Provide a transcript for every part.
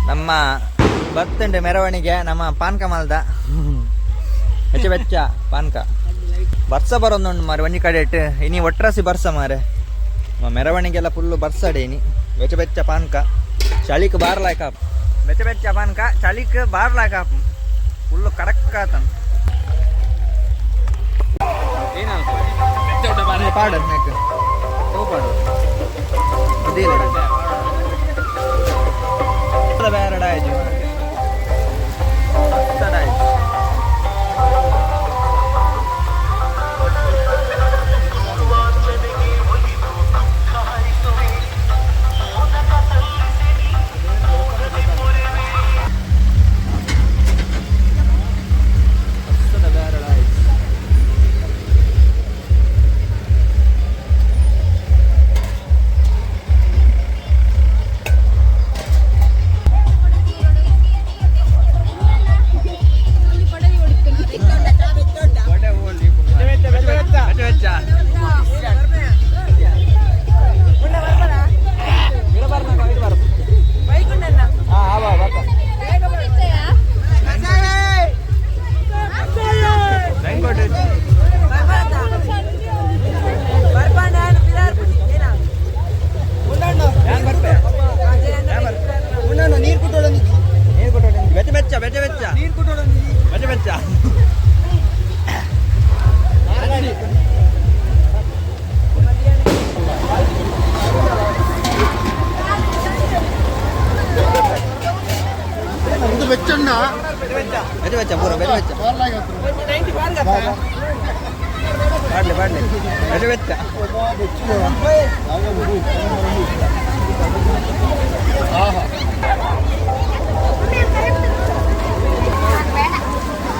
ನಮ್ಮ ಬರ್ತುಂಡು ಮೆರವಣಿಗೆ ನಮ್ಮ ಪಾನ್ಕ ಮಲ್ದ ಹೆಚ್ಚು ಬೆಚ್ಚ ಪಾನ್ಕ ಬರ್ಸ ಬರೋದು ಮಾರೆ ಒಂಜಿ ಕಡೆ ಇಟ್ಟು ಇನಿ ಒಟ್ರಾಸಿ ಬರ್ಸ ಮಾರೆ ಮೆರವಣಿಗೆ ಎಲ್ಲ ಫುಲ್ಲು ಬರ್ಸಡೆ ಇನಿ ಬೆಚ್ಚ ಬೆಚ್ಚ ಪಾನ್ಕ ಚಳಿಕ್ ಬಾರ್ಲಾಯ್ಕ ಬೆಚ್ಚ ಬೆಚ್ಚ ಪಾನ್ಕ ಚಳಿಕ್ ಬಾರ್ಲಾಯ್ಕ ಫುಲ್ಲು ಕಡಕ್ ಆತನ ಪಾಡು ನೆಕ್ ಪಾಡು ಬೇರೆಡಾಯ್ತು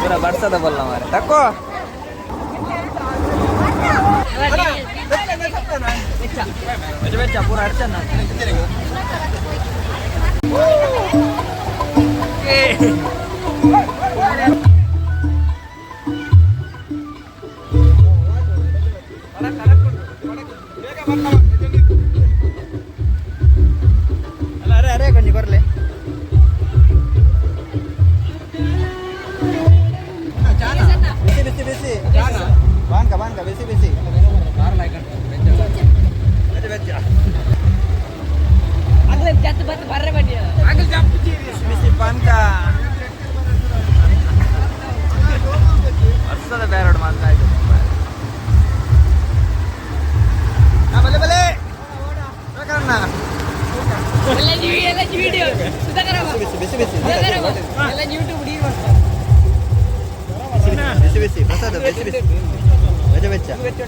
पूरा बरसात बोलना हमारे तको पूरा अड़चन अरे अरे कंजी बरले बांका बेसी बेसी पानका ವರ್ಷದ ಬೇರೆಡ್ ಮಾಡ್ತಾ ಇದ್ದು ಬಲೆ ಬಲೆ ಬಿಸಿ ಬಿಸಿ ಬಿಸಿ ಪ್ರಸಾದ ಬಿಸಿ ಬಿಸಿ ಬೆಚ್ಚ ಬೆಚ್ಚ